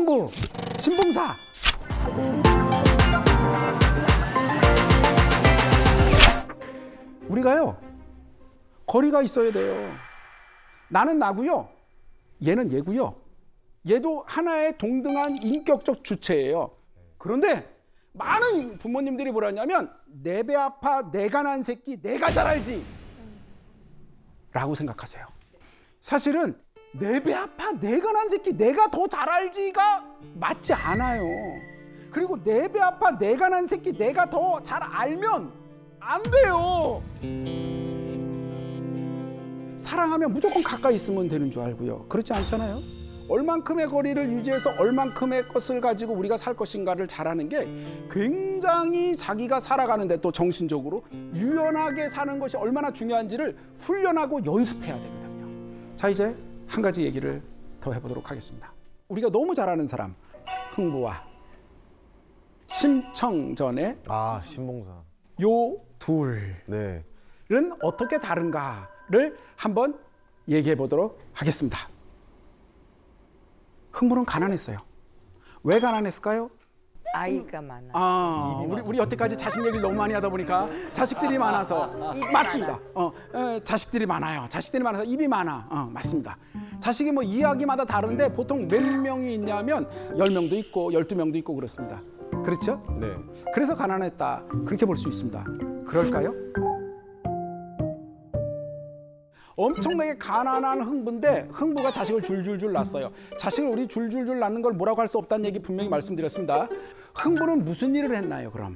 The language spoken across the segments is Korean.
흥부, 신봉사. 우리가요, 거리가 있어야 돼요. 나는 나고요, 얘는 얘고요. 얘도 하나의 동등한 인격적 주체예요. 그런데 많은 부모님들이 뭐라 하냐면 내 배 아파 내가 난 새끼 내가 잘 알지 라고 생각하세요. 사실은 내 배 아파 내가 난 새끼 내가 더 잘 알지가 맞지 않아요. 그리고 내 배 아파 내가 난 새끼 내가 더 잘 알면 안 돼요. 사랑하면 무조건 가까이 있으면 되는 줄 알고요. 그렇지 않잖아요. 얼만큼의 거리를 유지해서 얼만큼의 것을 가지고 우리가 살 것인가를 잘하는 게 굉장히 자기가 살아가는데 또 정신적으로 유연하게 사는 것이 얼마나 중요한지를 훈련하고 연습해야 되거든요. 자, 이제 한 가지 얘기를 더 해보도록 하겠습니다. 우리가 너무 잘 아는 사람, 흥부와 심청전의 신봉사. 요 둘은 네. 어떻게 다른가를 한번 얘기해 보도록 하겠습니다. 흥부는 가난했어요. 왜 가난했을까요? 아이가 많아. 우리 여태까지 자식 얘기를 너무 많이 하다 보니까 자식들이 많아서 맞습니다. 자식들이 많아요. 자식들이 많아서 입이 많아. 맞습니다. 자식이 뭐 이야기마다 다른데 보통 몇 명이 있냐면 10명도 있고 12명도 있고 그렇습니다. 그렇죠? 네. 그래서 가난했다. 그렇게 볼 수 있습니다. 그럴까요? 엄청나게 가난한 흥부인데 흥부가 자식을 줄줄줄 낳았어요. 자식을 우리 줄줄줄 낳는 걸 뭐라고 할 수 없다는 얘기 분명히 말씀드렸습니다. 흥부는 무슨 일을 했나요, 그럼?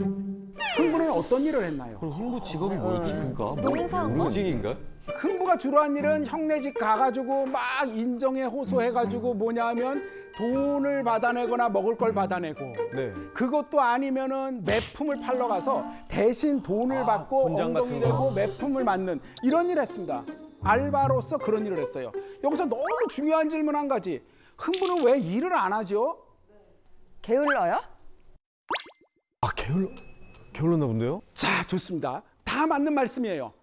흥부는 어떤 일을 했나요? 그럼 흥부 직업이 뭐였지? 그니까 농사인가? 문직인가? 흥부가 주로 한 일은 형네 집 가가지고 막 인정에 호소해가지고 뭐냐면 돈을 받아내거나 먹을 걸 받아내고 네. 그것도 아니면은 매품을 팔러 가서 대신 돈을 받고 분장 같은 엉덩이 거. 대고 매품을 맞는 이런 일을 했습니다. 알바로서 그런 일을 했어요. 여기서 너무 중요한 질문 한 가지. 흥부는 왜 일을 안 하죠? 게을러요? 게을렀나 본데요? 자, 좋습니다. 다 맞는 말씀이에요.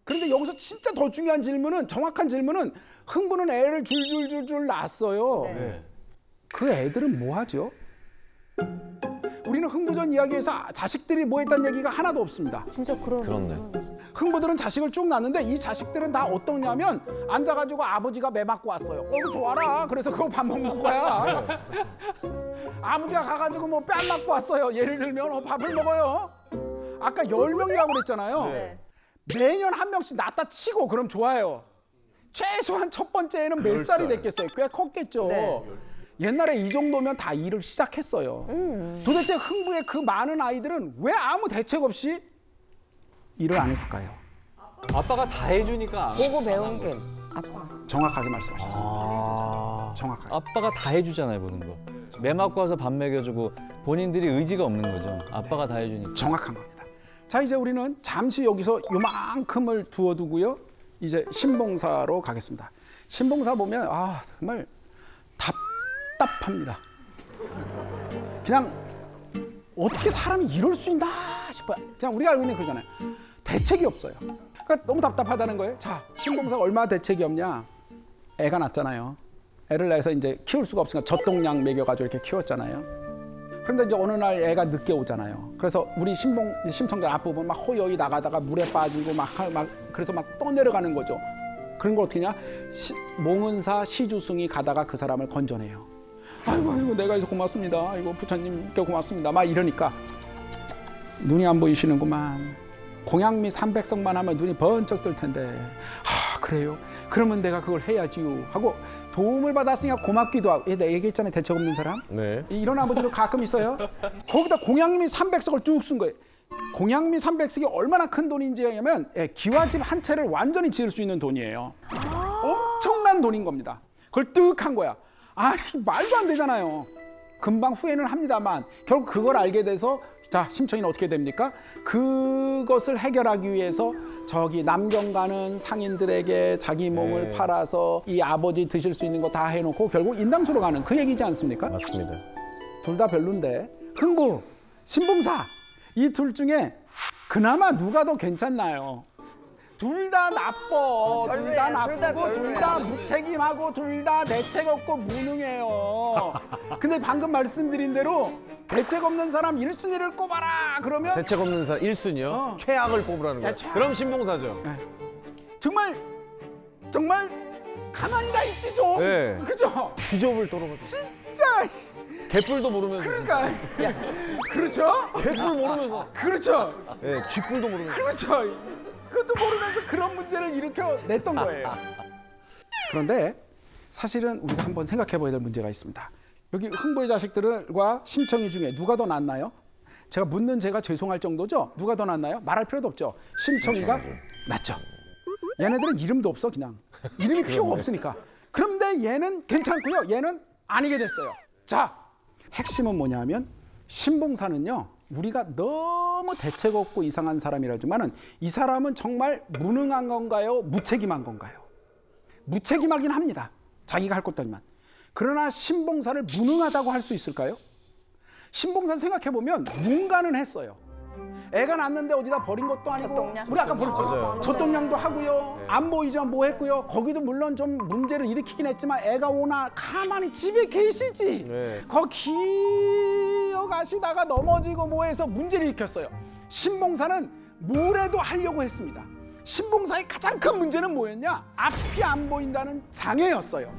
그런데 여기서 진짜 더 중요한 질문은, 정확한 질문은 흥부는 애를 줄줄줄줄 낳았어요. 네. 그 애들은 뭐 하죠? 우리는 흥부전 이야기에서 자식들이 뭐 했다는 얘기가 하나도 없습니다. 진짜 그렇네. 흥부들은 자식을 쭉 낳는데 이 자식들은 다 어떠냐면 앉아가지고 아버지가 매 맞고 왔어요. 좋아라. 그래서 그거 밥 먹는 거야. 아버지가 가가지고 뭐 뺨 맞고 왔어요. 예를 들면 밥을 먹어요. 아까 10명이라고 그랬잖아요. 네. 매년 한 명씩 낳다 치고 그럼 좋아요. 최소한 첫 번째에는 몇 살이 됐겠어요? 꽤 컸겠죠. 네. 옛날에 이 정도면 다 일을 시작했어요. 도대체 흥부의 그 많은 아이들은 왜 아무 대책 없이 일을 안 했을까요? 아빠가 다 해주니까 보고 배운 게 아빠. 정확하게 말씀하셨습니다. 정확하게. 아빠가 다 해주잖아요, 보는 거. 매 맞고 와서 밥 먹여주고 본인들이 의지가 없는 거죠. 아빠가 다 해주니까. 정확한 겁니다. 자, 이제 우리는 잠시 여기서 요만큼을 두어두고요. 이제 신봉사로 가겠습니다. 신봉사 보면 정말 답답합니다. 그냥 어떻게 사람이 이럴 수 있나 싶어요. 그냥 우리가 알고 있는 그거잖아요. 대책이 없어요. 그러니까 너무 답답하다는 거예요. 자, 신봉사가 얼마나 대책이 없냐. 애가 낳잖아요. 애를 낳아서 이제 키울 수가 없으니까 젖동량 먹여가지고 이렇게 키웠잖아요. 그런데 이제 어느 날 애가 늦게 오잖아요. 그래서 우리 심청전 앞부분 막 호여이 나가다가 물에 빠지고 그래서 막 떠내려가는 거죠. 그런 걸 어떻게 하냐? 몽은사 시주승이 가다가 그 사람을 건져내요. 아이고 내가 해서 고맙습니다. 아이고 부처님께 고맙습니다. 막 이러니까 눈이 안 보이시는구만. 공양미 300석만 하면 눈이 번쩍 뜰 텐데. 그래요? 그러면 내가 그걸 해야지요 하고 도움을 받았으니까 고맙기도 하고. 내가 얘기했잖아요. 대책 없는 사람. 네. 이런 아버지도 가끔 있어요. 거기다 공양미 300석을 쭉 쓴 거예요. 공양미 300석이 얼마나 큰 돈인지 하면 기와집 한 채를 완전히 지을 수 있는 돈이에요. 엄청난 돈인 겁니다. 그걸 뜩 한 거야. 말도 안 되잖아요. 금방 후회는 합니다만 결국 그걸 알게 돼서 자, 심청이는 어떻게 됩니까? 그것을 해결하기 위해서 저기 남경 가는 상인들에게 자기 몸을 팔아서 이 아버지 드실 수 있는 거 다 해놓고 결국 인당수로 가는 그 얘기지 않습니까? 맞습니다. 둘 다 별론데 흥부, 신봉사 이 둘 중에 그나마 누가 더 괜찮나요? 둘 다 나빠. 둘 다 나쁘고 둘 다 무책임하고 둘 다 대책 없고 무능해요. 근데 방금 말씀드린 대로 대책 없는 사람 1순위를 꼽아라 그러면 대책 없는 사람 1순위요? 어. 최악을 뽑으라는 거예요. 최악. 그럼 신봉사죠. 정말 가만히 가 있지 좀. 네. 그죠? 주접을 떨어가지고. 진짜. 개뿔도 모르면서. 그러니까. 그렇죠? 개뿔 모르면서. 그렇죠. 예, 쥐뿔도 모르면서. 그렇죠. 그것도 모르면서 그런 문제를 일으켜 냈던 거예요. 그런데 사실은 우리가 한번 생각해 봐야 될 문제가 있습니다. 여기 흥부의 자식들과 심청이 중에 누가 더 낫나요? 제가 묻는 제가 죄송할 정도죠. 누가 더 낫나요? 말할 필요도 없죠. 심청이가 낫죠. 얘네들은 이름도 없어 그냥. 이름이 필요가 없으니까. 그런데 얘는 괜찮고요. 얘는 아니게 됐어요. 자, 핵심은 뭐냐면 신봉사는요. 우리가 너무 대책 없고 이상한 사람이라지만은 이 사람은 정말 무능한 건가요? 무책임한 건가요? 무책임하긴 합니다. 자기가 할 것도 아니만. 그러나 신봉사를 무능하다고 할 수 있을까요? 신봉사 생각해보면 문가는 했어요. 애가 낳는데 어디다 버린 것도 아니고 젖동량? 우리 아까 버렸죠. 맞아요. 젖동량도 하고요. 안 보이죠. 뭐 했고요. 거기도 물론 좀 문제를 일으키긴 했지만 애가 오나 가만히 집에 계시지. 네. 거기 기어가시다가 넘어지고 뭐해서 문제를 일으켰어요. 신봉사는 뭐래도 하려고 했습니다. 신봉사의 가장 큰 문제는 뭐였냐? 앞이 안 보인다는 장애였어요.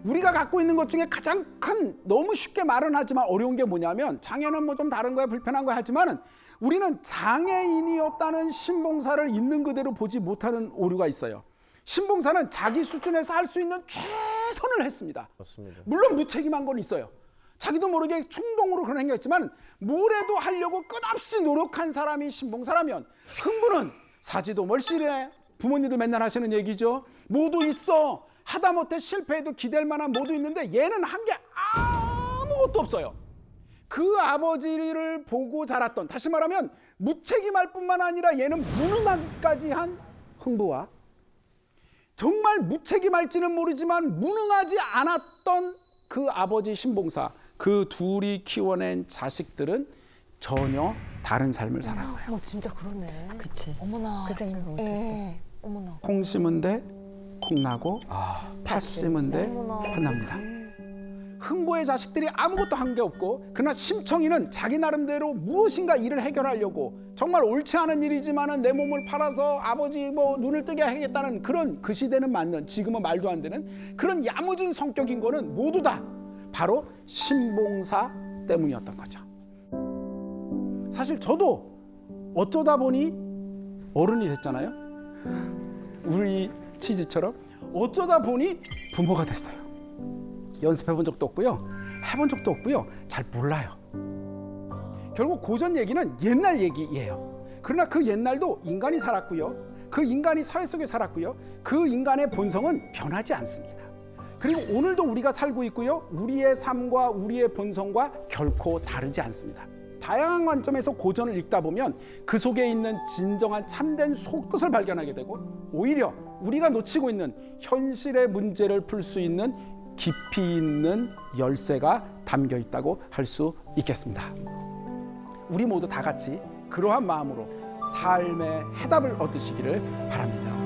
우리가 갖고 있는 것 중에 가장 큰, 너무 쉽게 말은 하지만 어려운 게 뭐냐면, 장애는 뭐 좀 다른 거야, 불편한 거야 하지만은 우리는 장애인이었다는 신봉사를 있는 그대로 보지 못하는 오류가 있어요. 신봉사는 자기 수준에서 할 수 있는 최선을 했습니다. 맞습니다. 물론 무책임한 건 있어요. 자기도 모르게 충동으로 그런 행동했지만 뭐래도 하려고 끝없이 노력한 사람이 신봉사라면, 흥부는 사지도 멀씨래. 부모님들 맨날 하시는 얘기죠. 모두 있어. 하다못해 실패해도 기댈 만한 모두 있는데 얘는 한 게 아무것도 없어요. 그 아버지를 보고 자랐던, 다시 말하면 무책임할 뿐만 아니라 얘는 무능하기까지 한 흥부와 정말 무책임할지는 모르지만 무능하지 않았던 그 아버지 신봉사, 그 둘이 키워낸 자식들은 전혀 다른 삶을 살았어요. 어머 진짜 그러네. 그치. 어머나. 그 생각을 못했어. 예. 어머나. 콩 심은 데 콩나고 팥 심은 데 어머나. 팥납니다. 흥보의 자식들이 아무것도 한 게 없고, 그러나 심청이는 자기 나름대로 무엇인가 일을 해결하려고, 정말 옳지 않은 일이지만은 내 몸을 팔아서 아버지 뭐 눈을 뜨게 하겠다는 그런, 그 시대는 맞는, 지금은 말도 안 되는 그런 야무진 성격인 거는 모두 다 바로 신봉사 때문이었던 거죠. 사실 저도 어쩌다 보니 어른이 됐잖아요. 우리 치즈처럼 어쩌다 보니 부모가 됐어요. 연습해 본 적도 없고요. 해본 적도 없고요. 잘 몰라요. 결국 고전 얘기는 옛날 얘기예요. 그러나 그 옛날도 인간이 살았고요. 그 인간이 사회 속에 살았고요. 그 인간의 본성은 변하지 않습니다. 그리고 오늘도 우리가 살고 있고요. 우리의 삶과 우리의 본성과 결코 다르지 않습니다. 다양한 관점에서 고전을 읽다 보면 그 속에 있는 진정한 참된 속뜻을 발견하게 되고, 오히려 우리가 놓치고 있는 현실의 문제를 풀 수 있는 깊이 있는 열쇠가 담겨 있다고 할 수 있겠습니다. 우리 모두 다 같이 그러한 마음으로 삶의 해답을 얻으시기를 바랍니다.